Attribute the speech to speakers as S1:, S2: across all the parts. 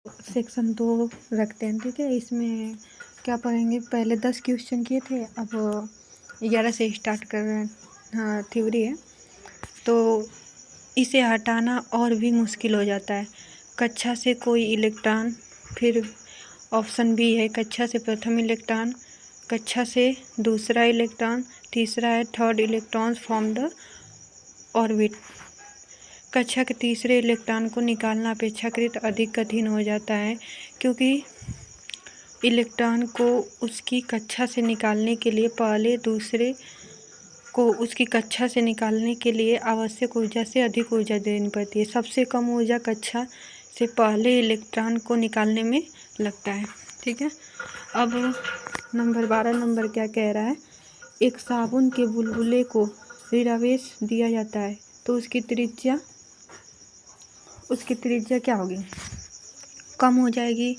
S1: Section 2 रखते हैं, ठीक है। इसमें क्या पढ़ेंगे, पहले 10 क्वेश्चन किए थे, अब 11 से स्टार्ट कर रहे हैं। हाँ, थ्योरी है तो इसे हटाना और भी मुश्किल हो जाता है। कक्षा से कोई इलेक्ट्रॉन, फिर ऑप्शन बी है कक्षा से प्रथम इलेक्ट्रॉन, कक्षा से दूसरा इलेक्ट्रॉन, तीसरा है third electrons from the orbit. कक्षा के तीसरे इलेक्ट्रॉन को निकालना अपेक्षाकृत अधिक कठिन हो जाता है, क्योंकि इलेक्ट्रॉन को उसकी कक्षा से निकालने के लिए पहले दूसरे को उसकी कक्षा से निकालने के लिए आवश्यक ऊर्जा से अधिक ऊर्जा देनी पड़ती है। सबसे कम ऊर्जा कक्षा से पहले इलेक्ट्रॉन को निकालने में लगता है, ठीक है। अब नंबर 12 नंबर क्या कह रहा है, एक साबुन के बुलबुले को ऋणावेश दिया जाता है तो उसकी त्रिज्या क्या होगी, कम हो जाएगी,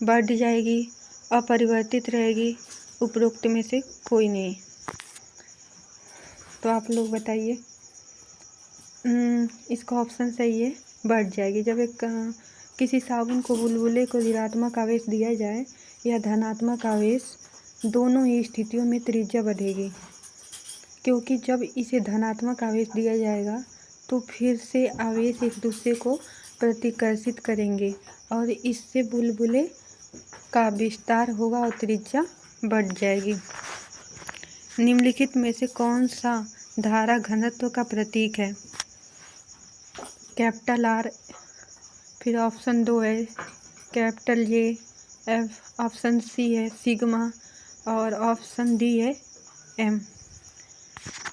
S1: बढ़ जाएगी, अपरिवर्तित रहेगी, उपरोक्त में से कोई नहीं। तो आप लोग बताइए। इसका ऑप्शन सही है, बढ़ जाएगी। जब किसी साबुन को बुलबुले को ऋणात्मक आवेश दिया जाए या धनात्मक आवेश, दोनों ही स्थितियों में त्रिज्या बढ़ेगी, क्योंकि जब इसे धनात्मक आवेश दिया जाएगा तो फिर से आवेश एक दूसरे को प्रतिकर्षित करेंगे और इससे बुलबुले का विस्तार होगा और त्रिज्या बढ़ जाएगी। निम्नलिखित में से कौन सा धारा घनत्व का प्रतीक है, कैपिटल आर, फिर ऑप्शन 2 है कैपिटल जे, ऑप्शन सी है सिग्मा और ऑप्शन डी है एम।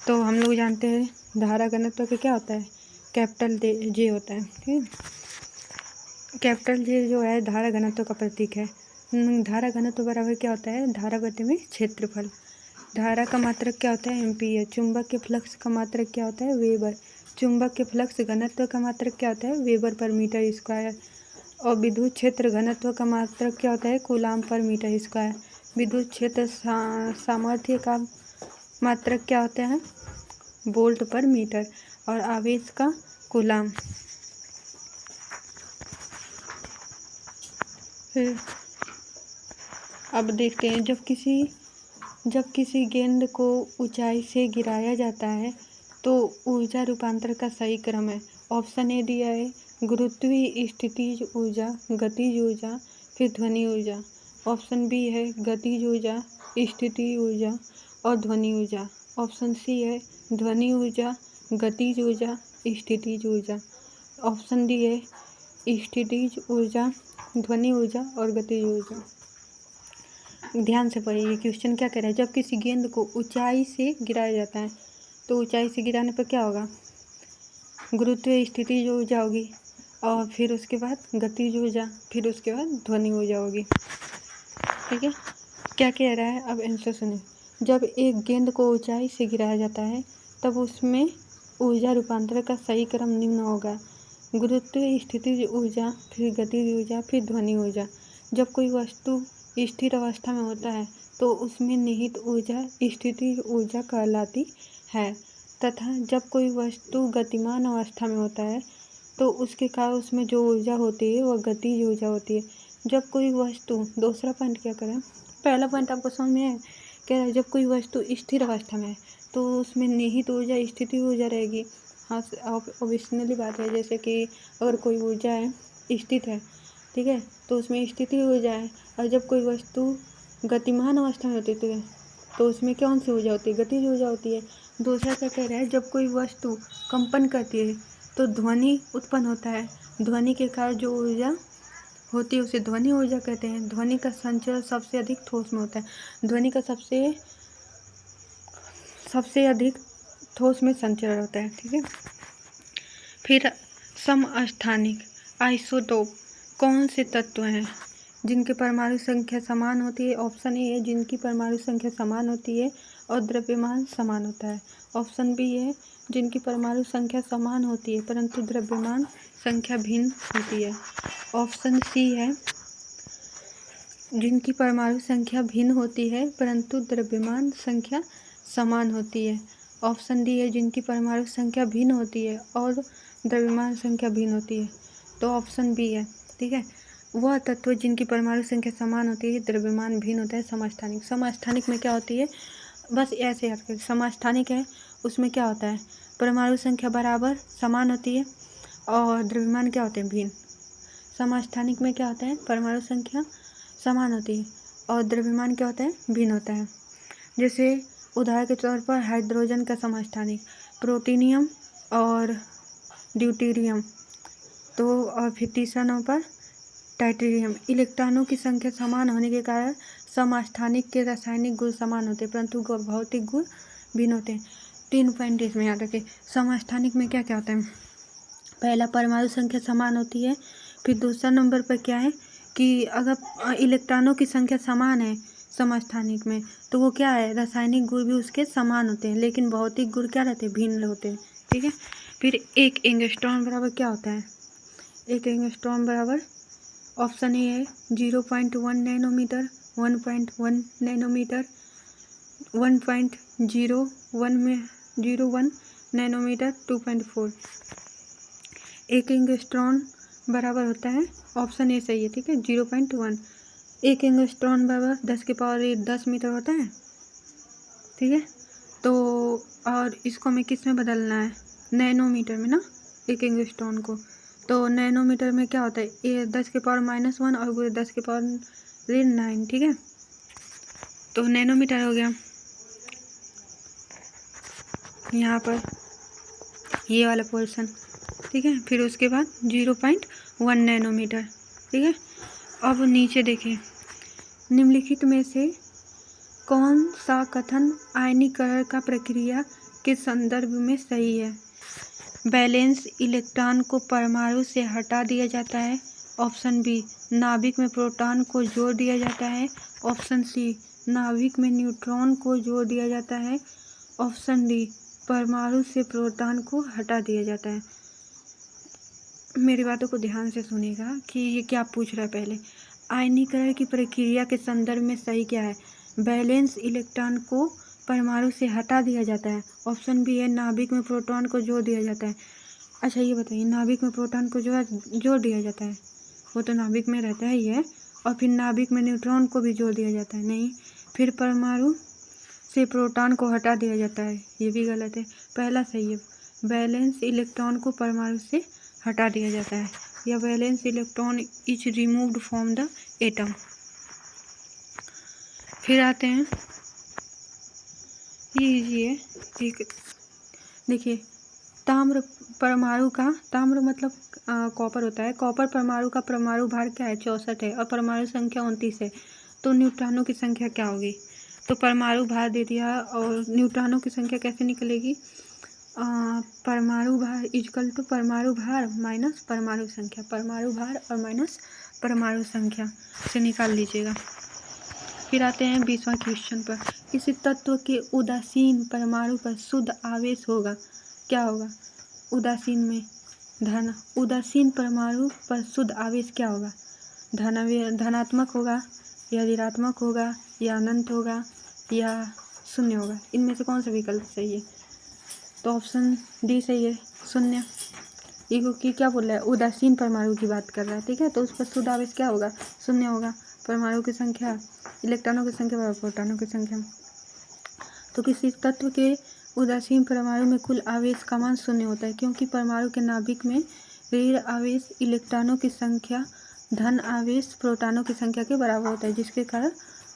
S1: तो हम लोग जानते हैं धारा घनत्व का क्या होता है, कैपिटल जे होता है, ठीक है। कैपिटल जे जो है धारा घनत्व का प्रतीक है। धारा घनत्व बराबर क्या होता है, धारा बटे में क्षेत्रफल। धारा का मात्रक क्या होता है, एम्पीयर। चुंबक के फ्लक्स का मात्रक क्या होता है, वेबर। चुंबक के फ्लक्स घनत्व का मात्रक क्या होता है, वेबर पर मीटर स्क्वायर। और विद्युत क्षेत्र घनत्व का मात्रक क्या होता है, कूलाम पर मीटर स्क्वायर। विद्युत क्षेत्र सामर्थ्य का मात्रक क्या होता है, वोल्ट पर मीटर। और आवेश का कूलाम। फिर अब देखते हैं, जब किसी गेंद को ऊंचाई से गिराया जाता है तो ऊर्जा रूपांतर का सही क्रम है। ऑप्शन ए दिया है गुरुत्वीय स्थितिज ऊर्जा, गतिज ऊर्जा, फिर ध्वनि ऊर्जा। ऑप्शन बी है गतिज ऊर्जा, स्थितिज ऊर्जा और ध्वनि ऊर्जा। ऑप्शन सी है ध्वनि ऊर्जा, गतिज ऊर्जा, स्थितिज ऊर्जा। ऑप्शन डी है स्थितिज ऊर्जा, ध्वनि ऊर्जा और गतिज ऊर्जा। ध्यान से पढ़िए, ये क्वेश्चन क्या कह रहा है, जब किसी गेंद को ऊंचाई से गिराया जाता है तो ऊंचाई से गिराने पर क्या होगा, गुरुत्वीय स्थिति जो ऊर्जा होगी, और फिर उसके बाद गतिज ऊर्जा, फिर उसके बाद ध्वनि ऊर्जा होगी, ठीक है। क्या कह रहा है, अब आंसर सुनिए। जब एक गेंद को ऊंचाई से गिराया जाता है तब उसमें ऊर्जा रूपांतर का सही क्रम निम्न होगा, गुरुत्वीय स्थितिज ऊर्जा, फिर गतिज ऊर्जा, फिर ध्वनि ऊर्जा। जब कोई वस्तु स्थिर अवस्था में होता है तो उसमें निहित ऊर्जा स्थितिज ऊर्जा कहलाती है, तथा जब कोई वस्तु गतिमान अवस्था में होता है तो उसके कारण उसमें जो ऊर्जा होती है वह गतिज ऊर्जा होती है। जब कोई वस्तु, दूसरा पॉइंट क्या करें, पहला पॉइंट आपको समझ में है, कह रहा है जब कोई वस्तु स्थिर अवस्था में है तो उसमें निहित ऊर्जा स्थिति ऊर्जा रहेगी। हाँ, ऑब्वियसली बात है, जैसे कि अगर कोई ऊर्जा है स्थित है, ठीक है, तो उसमें स्थिति ऊर्जा है। और जब कोई वस्तु गतिमान अवस्था में होती है तो उसमें कौन सी ऊर्जा होती है, गतिज ऊर्जा होती है। दूसरा क्या कह रहा है, जब कोई वस्तु कंपन करती है तो ध्वनि उत्पन्न होता है, ध्वनि के कारण जो ऊर्जा होती है उसे ध्वनि ऊर्जा कहते हैं। ध्वनि का संचरण सबसे अधिक ठोस में होता है, ध्वनि का सबसे अधिक ठोस में संचरण होता है, ठीक है। फिर समस्थानिक आइसोटोप कौन से तत्व हैं जिनकी परमाणु संख्या समान होती है। ऑप्शन ए है जिनकी परमाणु संख्या समान होती है और द्रव्यमान समान होता है। ऑप्शन बी है जिनकी परमाणु संख्या समान होती है परंतु द्रव्यमान संख्या भिन्न होती है। ऑप्शन सी है जिनकी परमाणु संख्या भिन्न होती है परंतु द्रव्यमान संख्या समान होती है। ऑप्शन डी है जिनकी परमाणु संख्या भिन्न होती है और द्रव्यमान संख्या भिन्न होती है। तो ऑप्शन बी है, ठीक है। वह तत्व जिनकी परमाणु संख्या समान होती है द्रव्यमान भिन्न होता है समस्थानिक। समस्थानिक में क्या होती है, बस ऐसे याद करें, समस्थानिक है उसमें क्या होता है, परमाणु संख्या बराबर समान होती है और द्रव्यमान क्या होते हैं, भिन्न। समस्थानिक में क्या होता है, परमाणु संख्या समान होती है और द्रव्यमान क्या होता है, भिन्न होता है। जैसे उदाहरण के तौर पर हाइड्रोजन का समस्थानिक प्रोटीनियम और ड्यूटेरियम, तो और फिर तीसरा नंबर पर टाइटेरियम। इलेक्ट्रॉनों की संख्या समान होने के कारण समस्थानिक के रासायनिक गुण समान होते हैं परंतु भौतिक गुण भिन्न होते हैं। 3 पॉइंट इसमें याद रखें। समस्थानिक में क्या क्या होता है, पहला परमाणु संख्या समान होती है, फिर दूसरा नंबर पर क्या है कि अगर इलेक्ट्रॉनों की संख्या समान है समस्थानिक में तो वो क्या है, रासायनिक गुण भी उसके समान होते हैं लेकिन भौतिक गुण क्या रहते हैं, भिन्न होते हैं। ठीक है। फिर एक एंगस्ट्रॉन बराबर क्या होता है, एक एंगस्ट्रॉन बराबर ऑप्शन ए है 0.1 नैनोमीटर, 1.1 नैनोमीटर, 1.01 नैनोमीटर, 2.4। एक एंगस्ट्रॉन बराबर होता है, ऑप्शन ए सही है। ठीक है, 0.1। एक एंगस्ट्रॉन बराबर 10 मीटर होता है। ठीक है, तो और इसको हमें किस में बदलना है, नैनोमीटर में ना, एक एंगस्ट्रॉन को। तो नैनोमीटर में क्या होता है, ये 10⁻⁻1 और 10⁻9। ठीक है, तो नैनोमीटर हो गया यहाँ पर ये वाला पोर्शन। ठीक है, फिर उसके बाद 0.1 नैनोमीटर। ठीक है, अब नीचे देखिए, निम्नलिखित में से कौन सा कथन आयनीकरण का प्रक्रिया के संदर्भ में सही है। बैलेंस इलेक्ट्रॉन को परमाणु से हटा दिया जाता है। ऑप्शन बी, नाभिक में प्रोटॉन को जोड़ दिया जाता है। ऑप्शन सी, नाभिक में न्यूट्रॉन को जोड़ दिया जाता है। ऑप्शन डी, परमाणु से प्रोटॉन को हटा दिया जाता है। मेरी बातों को ध्यान से सुनिएगा कि ये क्या पूछ रहा है। पहले आयनीकरण की प्रक्रिया के संदर्भ में सही क्या है, बैलेंस इलेक्ट्रॉन को परमाणु से हटा दिया जाता है। ऑप्शन बी है, नाभिक में प्रोटॉन को जोड़ दिया जाता है। अच्छा ये बताइए, नाभिक में प्रोटॉन को जोड़ दिया जाता है, वो तो नाभिक में रहता ही है, और फिर नाभिक में न्यूट्रॉन को भी जोड़ दिया जाता है, नहीं। फिर परमाणु से प्रोटॉन को हटा दिया जाता है, ये भी गलत है। पहला सही है, बैलेंस इलेक्ट्रॉन को परमाणु से हटा दिया जाता है, या balance electron is removed from the atom. फिर आते हैं ये एक, देखिए ताम्र परमाणु का, ताम्र मतलब कॉपर होता है, कॉपर परमाणु का परमाणु भार क्या है, 64 है और परमाणु संख्या 29 है, तो न्यूट्रॉनों की संख्या क्या होगी। तो परमाणु भार दे दिया और न्यूट्रॉनों की संख्या कैसे निकलेगी, परमाणु भार इक्वल टू परमाणु भार माइनस परमाणु संख्या, परमाणु भार और माइनस परमाणु संख्या से निकाल लीजिएगा। फिर आते हैं 20वां क्वेश्चन पर, किसी तत्व के उदासीन परमाणु पर शुद्ध आवेश होगा, क्या होगा, उदासीन में धन, उदासीन परमाणु पर शुद्ध आवेश क्या होगा, धनात्मक होगा या ऋणात्मक होगा या अनंत होगा या शून्य होगा। इनमें से कौन सा विकल्प सही है, तो ऑप्शन डी सही है, शून्य। ये क्या बोल रहा है, उदासीन परमाणु की बात कर रहा है। ठीक है, तो उस पर शुद्ध आवेश क्या होगा, शून्य होगा। परमाणु की संख्या, इलेक्ट्रॉनों की संख्या बराबर प्रोटॉनों की संख्या। तो किसी तत्व के उदासीन परमाणु में कुल आवेश का मान शून्य होता है, क्योंकि परमाणु के नाभिक में ऋण आवेश इलेक्ट्रॉनों की संख्या धन आवेश प्रोटॉनों की संख्या के बराबर होता है, जिसके कारण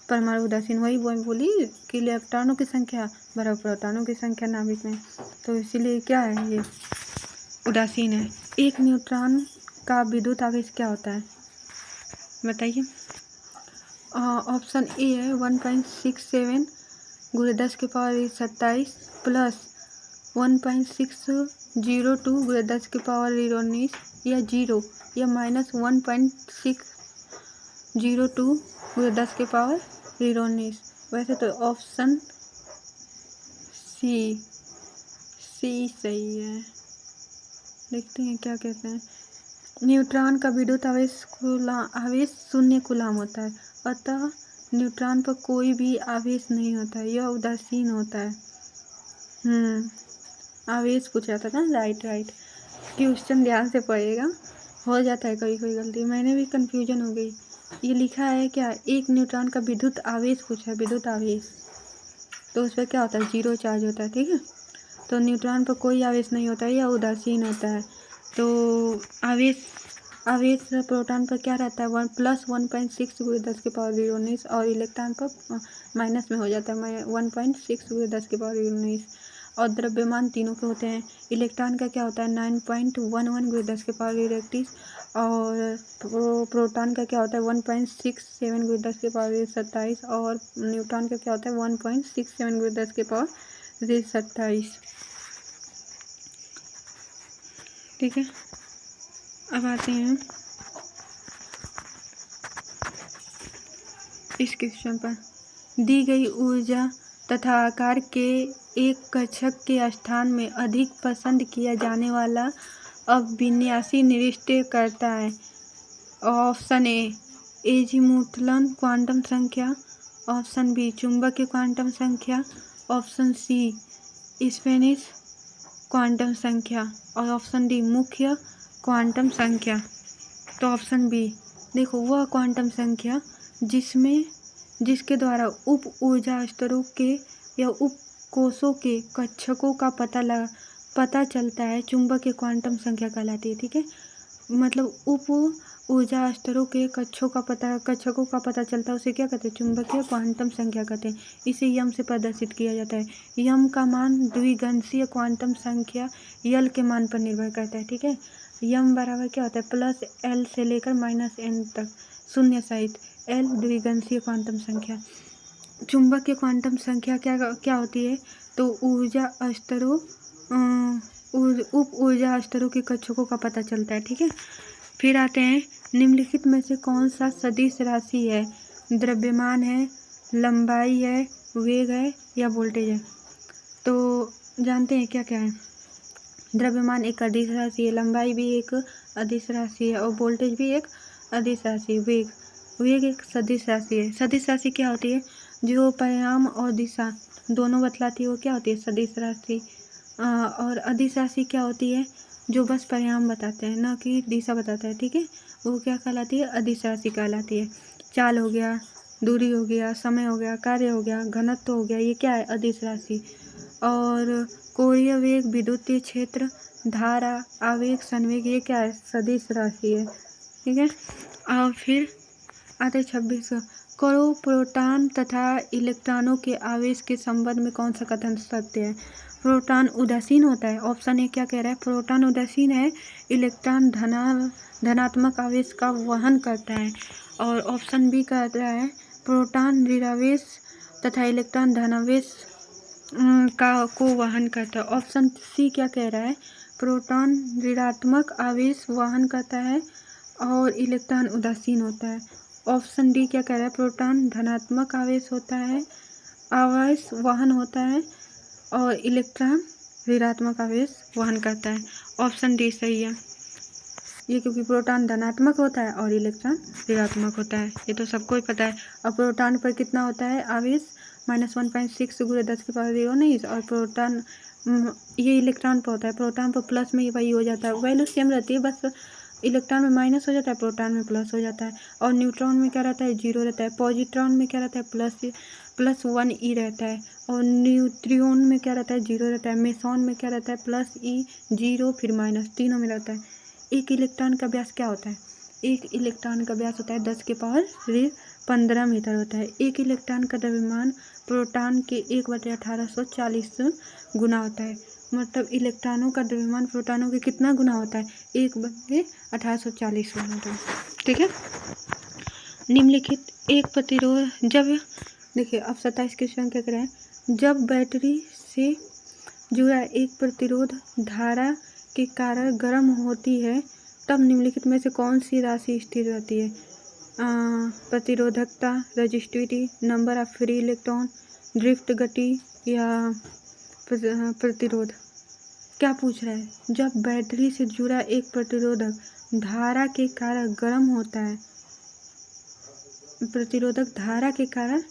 S1: परमाणु उदासीन, वही बोली कि इलेक्ट्रॉनों की संख्या बराबर प्रोटॉनों की संख्या नाभिक में, तो इसीलिए क्या है, ये उदासीन है। एक न्यूट्रॉन का विद्युत आवेश क्या होता है, बताइए। ऑप्शन ए है 1.67 × 10⁻27 प्लस 1.602 × 10⁻19 या 0 या माइनस 1.602 × 10⁻19। वैसे तो ऑप्शन सी सही है, देखते हैं क्या कहते हैं। न्यूट्रॉन का विद्युत आवेश 0 कूलाम होता है, अतः न्यूट्रॉन पर कोई भी आवेश नहीं होता है, यह उदासीन होता है। आवेश पूछा था ना, राइट। क्वेश्चन ध्यान से पढ़िएगा, हो जाता है कभी कोई गलती, मैंने भी कन्फ्यूजन हो गई। ये लिखा है क्या, एक न्यूट्रॉन का विद्युत आवेश पूछा है, विद्युत आवेश, तो उस पर क्या होता है, 0 चार्ज होता है, ठीक है। तो न्यूट्रॉन पर कोई आवेश नहीं होता है या उदासीन होता है। तो आवेश आवेश प्रोटॉन पर क्या रहता है, 1+1.6 × 10⁻19 और इलेक्ट्रॉन पर माइनस में हो जाता है 1.6 × 10⁻19। और द्रव्यमान तीनों के होते हैं। इलेक्ट्रॉन का क्या होता है 9.11 × 10⁻31 और प्रोटॉन का क्या होता है 1.67 × 10⁻27 और न्यूट्रॉन का क्या होता है 1.67 × 10⁻27। ठीक है, अब आते हैं इस क्वेश्चन पर। दी गई ऊर्जा तथा आकार के एक कक्षक के स्थान में अधिक पसंद किया जाने वाला अभिविन्यासी निर्दिष्ट करता है। ऑप्शन ए एजीमुथल क्वांटम संख्या, ऑप्शन बी चुंबकीय क्वांटम संख्या, ऑप्शन सी स्पेनिश क्वांटम संख्या और ऑप्शन डी मुख्य क्वांटम संख्या। तो ऑप्शन बी, देखो वह क्वांटम संख्या जिसके द्वारा उप ऊर्जा स्तरों के या उप कोशों के कक्षकों का पता चलता है, चुंबकीय क्वांटम संख्या कहलाती है। ठीक है, मतलब उप ऊर्जा स्तरों के कक्षकों का पता चलता है, उसे क्या कहते हैं, चुंबकीय क्वांटम संख्या कहते हैं। इसे यम से प्रदर्शित किया जाता है। यम का मान द्विगंशीय क्वांटम संख्या यल के मान पर निर्भर करता है। ठीक है, यम बराबर क्या होता है, +L से लेकर -N तक शून्य सहित L द्विगंशीय क्वांटम संख्या। चुंबकीय क्वांटम संख्या क्या होती है, तो ऊर्जा स्तरों उप ऊर्जा स्तरों के कक्षकों का पता चलता है। ठीक है, फिर आते हैं निम्नलिखित में से कौन सा सदिश राशि है, द्रव्यमान है, लंबाई है, वेग है या वोल्टेज है। तो जानते हैं क्या क्या है। द्रव्यमान एक अदिश राशि है, लंबाई भी एक अदिश राशि है और वोल्टेज भी एक अदिश राशि है। वेग एक सदिश राशि है। सदिश राशि क्या होती है, जो परिमाण और दिशा दोनों बतलाती है, वो क्या होती है, सदिश राशि। और अदिश राशि क्या होती है, जो बस परिमाण बताते हैं, ना कि दिशा बताता है। ठीक है, वो क्या कहलाती है, अदिश राशि कहलाती है। चाल हो गया, दूरी हो गया, समय हो गया, कार्य हो गया, घनत्व हो गया, ये क्या है, अदिश राशि। और कोणीय वेग, विद्युतीय क्षेत्र, धारा, आवेग, संवेग, ये क्या है, सदिश राशि है। ठीक है, और फिर आते 26 करो प्रोटॉन तथा इलेक्ट्रॉनों के आवेश के संबंध में कौन सा कथन सत्य है। प्रोटॉन उदासीन होता है, ऑप्शन ए क्या कह रहा है, प्रोटॉन उदासीन है, इलेक्ट्रॉन धनात्मक आवेश का वहन करता है। और ऑप्शन बी कह रहा है प्रोटॉन ऋणावेश तथा इलेक्ट्रॉन धनावेश को वहन करता है। ऑप्शन सी क्या कह रहा है, प्रोटॉन ऋणात्मक आवेश वहन करता है और इलेक्ट्रॉन उदासीन होता है। ऑप्शन डी क्या कह रहा है, प्रोटॉन धनात्मक आवेश होता है, आवेश वहन होता है और इलेक्ट्रॉन ऋणात्मक आवेश वहन करता है। ऑप्शन डी सही है, ये क्योंकि प्रोटॉन धनात्मक होता है और इलेक्ट्रॉन ऋणात्मक होता है, ये तो सबको ही पता है। और प्रोटॉन पर कितना होता है आवेश, -1.6 × 10⁻19 और प्रोटॉन ये इलेक्ट्रॉन पर होता है, प्रोटॉन पर प्लस में वही हो जाता है, वैल्यू सेम रहती है, बस इलेक्ट्रॉन में माइनस हो जाता है, प्रोटॉन में प्लस हो जाता है। और न्यूट्रॉन में क्या रहता है, 0 रहता है। पॉजिट्रॉन में क्या रहता है, +1 रहता है। और न्यूट्रियॉन में क्या रहता है, 0 रहता है। मेसॉन में क्या रहता है, +E 0 फिर माइनस, तीनों में रहता है। एक इलेक्ट्रॉन का व्यास क्या होता है, एक इलेक्ट्रॉन का व्यास होता है 10⁻15 मीटर होता है। एक इलेक्ट्रॉन का द्रव्यमान प्रोटॉन के 1/1840 गुना होता है। मतलब इलेक्ट्रॉनों का द्रव्यमान प्रोटॉनों के कितना गुना होता है, 1/1840 गुना होता है। ठीक है, निम्नलिखित एक प्रतिरोध जब, देखिए अब 27 क्वेश्चन क्या करें, जब बैटरी से जुड़ा एक प्रतिरोध धारा के कारण गर्म होती है तब निम्नलिखित में से कौन सी राशि स्थिर रहती है। प्रतिरोधकता, resistivity, number of free electron, drift गति या प्रतिरोध। क्या पूछ रहा है, जब बैटरी से जुड़ा एक प्रतिरोधक धारा के कारण गर्म होता है, प्रतिरोधक धारा के कारण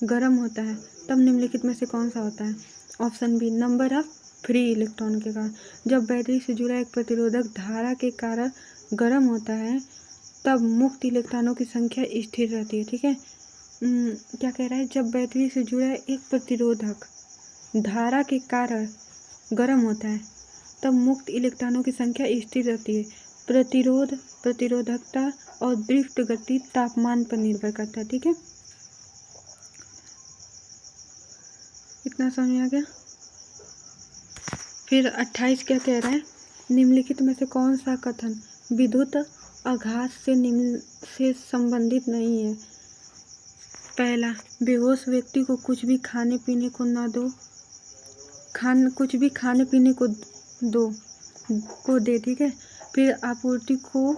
S1: गर्म होता है तब निम्नलिखित में से कौन सा होता है। Option B, number of free electron के कारण। जब बैटरी से जुड़ा एक प्रतिरोधक धारा के कारण गर्म होता है तब मुक्त इलेक्ट्रॉनों की संख्या स्थिर रहती है। ठीक है, क्या कह रहा है, जब बैटरी से जुड़ा एक प्रतिरोधक धारा के कारण गर्म होता है तब मुक्त इलेक्ट्रॉनों की संख्या स्थिर रहती है। प्रतिरोध, प्रतिरोधकता और ड्रिफ्ट गति तापमान पर निर्भर करता है। ठीक है, इतना समझ में आ गया। फिर 28 क्या कह रहा है, निम्नलिखित में से कौन सा कथन विद्युत आघात से संबंधित नहीं है। पहला, बेहोश व्यक्ति को कुछ भी खाने पीने को ना दो, कुछ भी खाने पीने को दे। ठीक है, फिर आपूर्ति को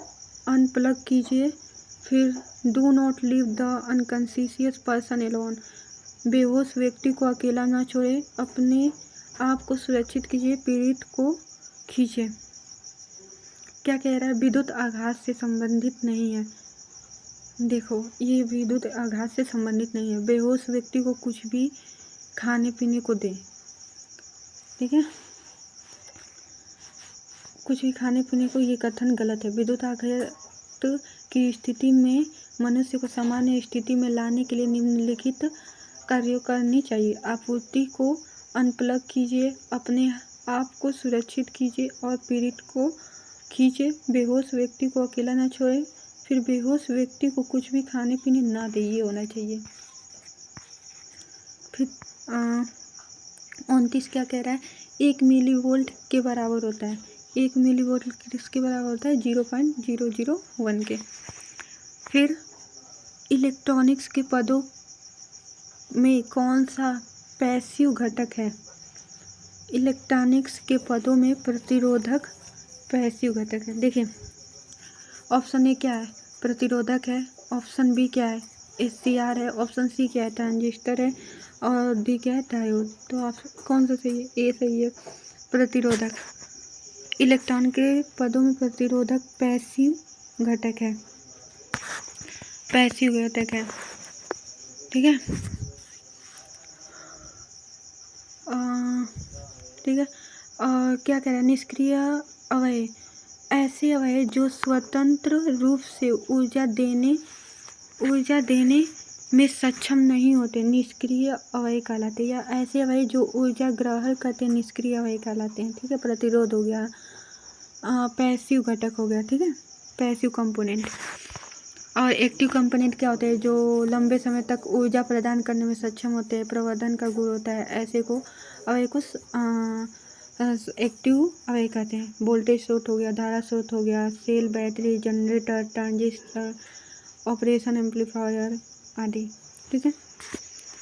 S1: अनप्लग कीजिए। फिर do not leave the unconscious person alone, बेहोश व्यक्ति को अकेला ना छोड़े, अपने आप को सुरक्षित कीजिए, पीड़ित को खींचे। क्या कह रहा है, विद्युत आघात से संबंधित नहीं है। देखो, ये विद्युत आघात से संबंधित नहीं है, बेहोश व्यक्ति को कुछ भी खाने पीने को दे। ठीक है, कुछ भी खाने पीने को, ये कथन गलत है। विद्युत आघात की स्थिति में मनुष्य को सामान्य स्थिति में लाने के लिए निम्नलिखित कार्यों करनी चाहिए। आपूर्ति को अनप्लग कीजिए, अपने आप को सुरक्षित कीजिए और पीड़ित को खींचे, बेहोश व्यक्ति को अकेला ना छोड़े, फिर बेहोश व्यक्ति को कुछ भी खाने पीने ना दे, ये होना चाहिए। फिर 29 क्या कह रहा है, 1 मिलीवोल्ट के बराबर होता है। 1 मिलीवोल्ट किसके बराबर होता है, 0.001 के। फिर इलेक्ट्रॉनिक्स के पदों में कौन सा पैसिव घटक है। इलेक्ट्रॉनिक्स के पदों में प्रतिरोधक पैसिव घटक है। देखिए, ऑप्शन ए क्या है, प्रतिरोधक है। ऑप्शन बी क्या है, SCR है। ऑप्शन सी क्या है, ट्रांजिस्टर है। और डी क्या है, डायोड। तो आप कौन सा सही है, ए सही है, प्रतिरोधक। इलेक्ट्रॉन के पदों में प्रतिरोधक पैसिव घटक है, पैसिव घटक है। ठीक है, ठीक है। और क्या कह रहा है, निष्क्रिय अवयव, ऐसे अवयव जो स्वतंत्र रूप से ऊर्जा देने में सक्षम नहीं होते, निष्क्रिय अवयव कहलाते हैं। या ऐसे अवयव जो ऊर्जा ग्रहण करते हैं, निष्क्रिय अवयव कहलाते हैं। ठीक है, प्रतिरोध हो गया, पैसिव घटक हो गया। ठीक है, पैसिव कंपोनेंट। और एक्टिव कंपोनेंट क्या होते हैं, जो लंबे समय तक ऊर्जा प्रदान करने में सक्षम होते हैं, प्रवर्धन का गुण होता है। ऐसे को अवयव को एक्टिव अवयव कहते हैं। वोल्टेज स्रोत हो गया, धारा स्रोत हो गया, cell, battery, generator, transistor, operation amplifier आदि। ठीक है,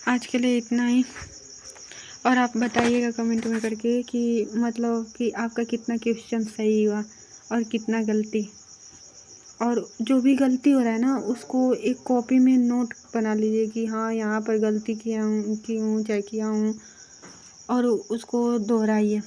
S1: आज के लिए इतना ही। और आप बताइएगा कमेंट में करके कि मतलब कि आपका कितना क्वेश्चन सही हुआ और कितना गलती। और जो भी गलती हो रहा है ना, उसको एक कॉपी में नोट बना लीजिए कि हाँ, यहाँ पर गलती किया हूँ, चाहे किया हूँ, और उसको दोहराइए।